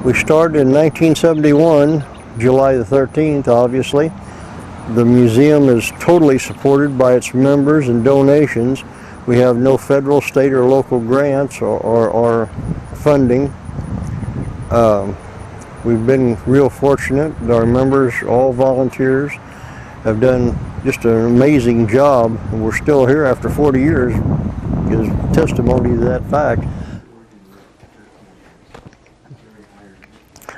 We started in 1971, July the 13th, obviously. The museum is totally supported by its members and donations. We have no federal, state, or local grants or funding. We've been real fortunate. Our members, all volunteers, have done just an amazing job. We're still here after 40 years is testimony to that fact.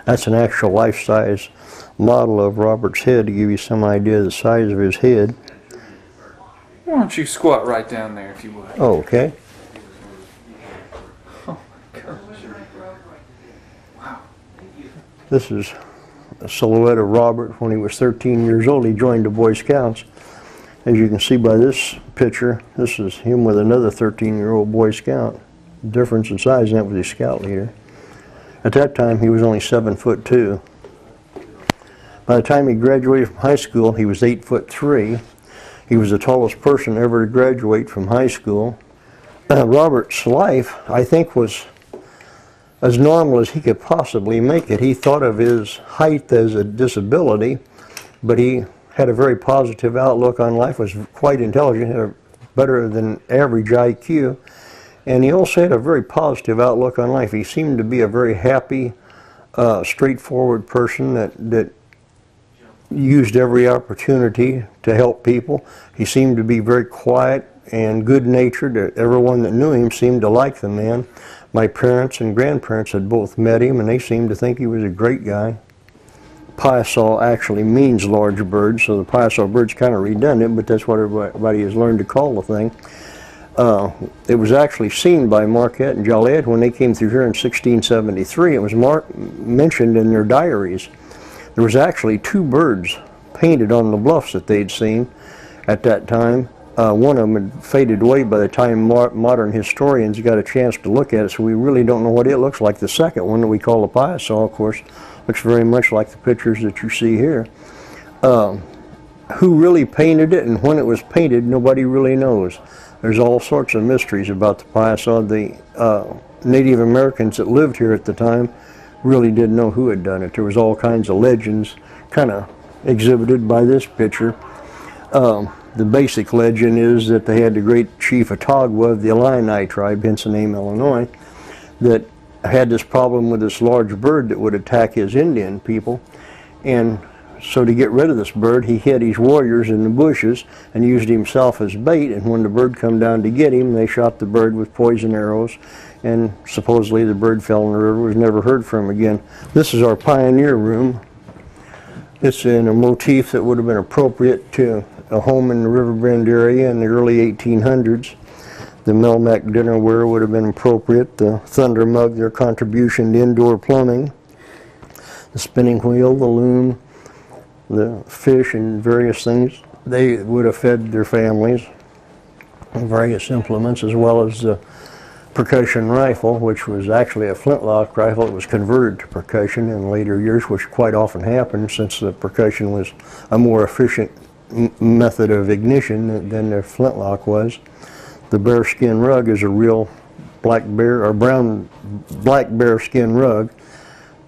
That's an actual life-size model of Robert's head to give you some idea of the size of his head. Why don't you squat right down there if you would? Oh, okay. Oh my gosh. Wow. This is a silhouette of Robert when he was 13 years old. He joined the Boy Scouts. As you can see by this picture, this is him with another 13-year-old Boy Scout. The difference in size, and that was his scout leader. At that time, he was only 7'2". By the time he graduated from high school, he was 8'3". He was the tallest person ever to graduate from high school. Robert's life, I think, was as normal as he could possibly make it. He thought of his height as a disability, but he had a very positive outlook on life, was quite intelligent, had a better than average IQ, and he also had a very positive outlook on life. He seemed to be a very happy, straightforward person that used every opportunity to help people. He seemed to be very quiet and good-natured. Everyone that knew him seemed to like the man. My parents and grandparents had both met him, and they seemed to think he was a great guy. Piasaw actually means large bird, so the piasaw bird's kind of redundant, but that's what everybody has learned to call the thing. It was actually seen by Marquette and Joliet when they came through here in 1673. It was mentioned in their diaries. There was actually 2 birds painted on the bluffs that they'd seen at that time. One of them had faded away by the time modern historians got a chance to look at it, so we really don't know what it looks like. The second one that we call the piasaw, of course, looks very much like the pictures that you see here. Who really painted it and when it was painted, nobody really knows. There's all sorts of mysteries about the piasaw. The Native Americans that lived here at the time really didn't know who had done it. There was all kinds of legends kind of exhibited by this picture. The basic legend is that they had the great chief Otagwa of the Illini tribe, hence the name Illinois, that had this problem with this large bird that would attack his Indian people. And so to get rid of this bird, he hid his warriors in the bushes and used himself as bait, and when the bird come down to get him, they shot the bird with poison arrows, and supposedly the bird fell in the river, was never heard from again. This is our pioneer room. It's in a motif that would have been appropriate to a home in the River Bend area in the early 1800s. The Melmac dinnerware would have been appropriate. The Thunder mug, their contribution to indoor plumbing. The spinning wheel, the loom, the fish and various things. They would have fed their families. Various implements, as well as the percussion rifle, which was actually a flintlock rifle. It was converted to percussion in later years, which quite often happened since the percussion was a more efficient method of ignition than the flintlock was. The bearskin rug is a real black bear or black bear skin rug.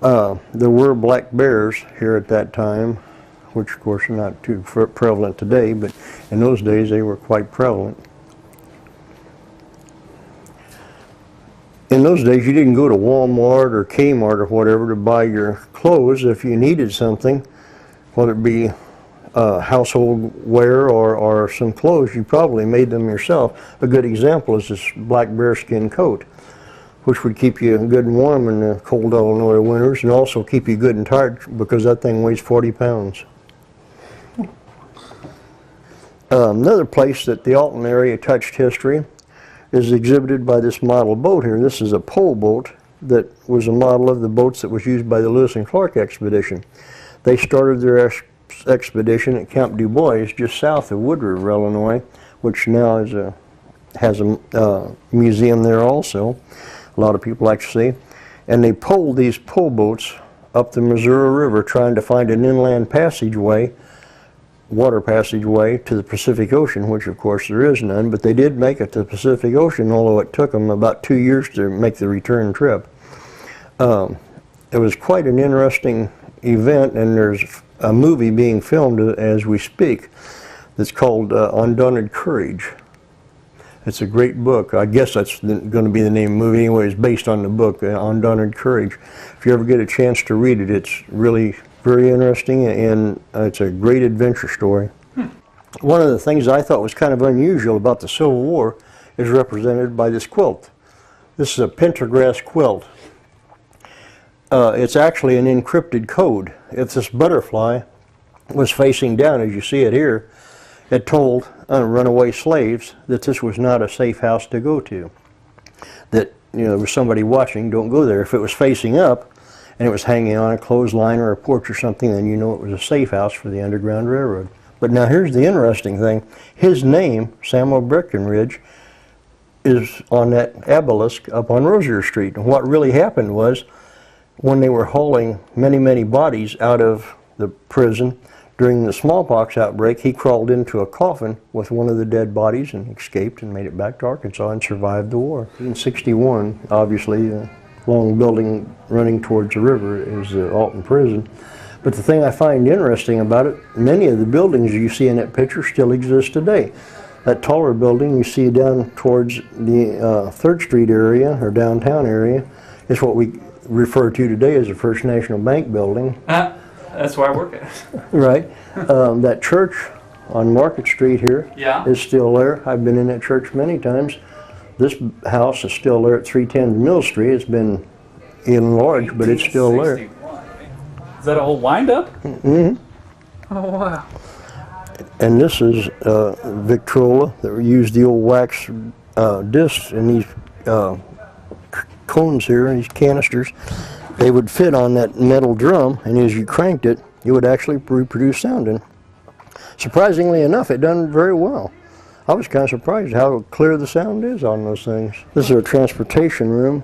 There were black bears here at that time, which of course are not too prevalent today, but in those days they were quite prevalent. In those days you didn't go to Walmart or Kmart or whatever to buy your clothes. If you needed something, whether it be household wear or some clothes, you probably made them yourself. A good example is this black bearskin coat, which would keep you good and warm in the cold Illinois winters, and also keep you good and tired because that thing weighs 40 pounds. Another place that the Alton area touched history is exhibited by this model boat here. This is a pole boat that was a model of the boats that was used by the Lewis and Clark expedition. They started their expedition at Camp Du Bois, just south of Wood River, Illinois, which now has a museum there also. A lot of people like to see. And they poled these pole boats up the Missouri River trying to find an inland passageway, water passageway to the Pacific Ocean, which of course there is none, but they did make it to the Pacific Ocean, although it took them about 2 years to make the return trip. it was quite an interesting event, and there's a movie being filmed as we speak that's called Undaunted Courage. It's a great book. I guess that's going to be the name of the movie anyway. It's based on the book, Undaunted Courage. If you ever get a chance to read it, it's really very interesting, and it's a great adventure story. One of the things I thought was kind of unusual about the Civil War is represented by this quilt. This is a pentagrass quilt. It's actually an encrypted code. If this butterfly was facing down, as you see it here, it told runaway slaves that this was not a safe house to go to. That, you know, there was somebody watching, don't go there. If it was facing up and it was hanging on a clothesline or a porch or something, then you know it was a safe house for the Underground Railroad. But now here's the interesting thing. His name, Samuel Breckenridge, is on that obelisk up on Rosier Street. And what really happened was, when they were hauling many, many bodies out of the prison during the smallpox outbreak, he crawled into a coffin with one of the dead bodies and escaped and made it back to Arkansas and survived the war. In '61, obviously, a long building running towards the river is the Alton prison. But the thing I find interesting about it, many of the buildings you see in that picture still exist today. That taller building you see down towards the 3rd Street area, or downtown area, is what we refer to today as the First National Bank building. That's where I work at. Right. That church on Market Street here is still there. I've been in that church many times. This house is still there at 310 Mill Street. It's been enlarged, but it's still there. Is that a whole wind-up? Mm-hmm. Oh, wow. And this is Victrola that used the old wax discs in these cones here, these canisters. They would fit on that metal drum, and as you cranked it, you would actually reproduce sound. And surprisingly enough, it done very well. I was kind of surprised how clear the sound is on those things. This is our transportation room.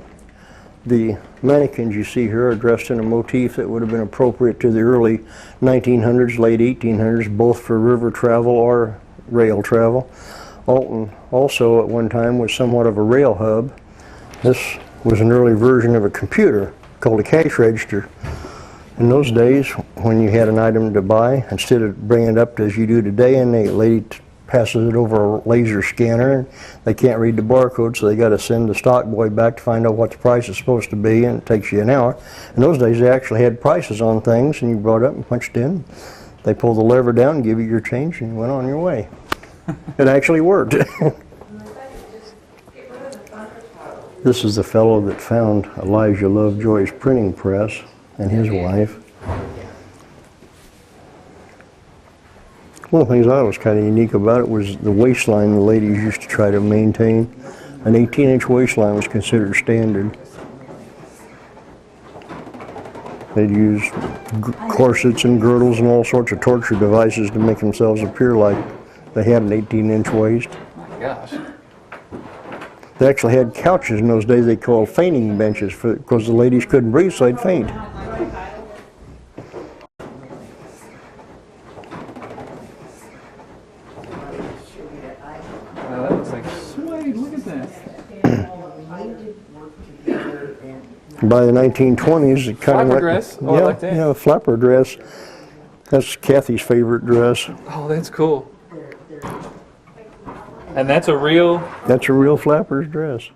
The mannequins you see here are dressed in a motif that would have been appropriate to the early 1900s, late 1800s, both for river travel or rail travel. Alton also at one time was somewhat of a rail hub. This was an early version of a computer called a cash register. In those days, when you had an item to buy, instead of bringing it up as you do today, and the lady passes it over a laser scanner, and they can't read the barcode, so they got to send the stock boy back to find out what the price is supposed to be, and it takes you an hour. In those days, they actually had prices on things, and you brought it up and punched in. They pulled the lever down and give you your change, and you went on your way. It actually worked. This is the fellow that found Elijah Lovejoy's printing press and his wife. One of the things I was kind of unique about it was the waistline the ladies used to try to maintain. An 18-inch waistline was considered standard. They'd use corsets and girdles and all sorts of torture devices to make themselves appear like they had an 18-inch waist. Oh my gosh. They actually had couches in those days they called fainting benches because the ladies couldn't breathe, so they'd faint. That looks like sweet. Look at that. By the 1920s, it kind of Flapper dress? Oh, I like that. Yeah, a flapper dress. That's Kathy's favorite dress. Oh, that's cool. And that's a real... That's a real flapper's dress.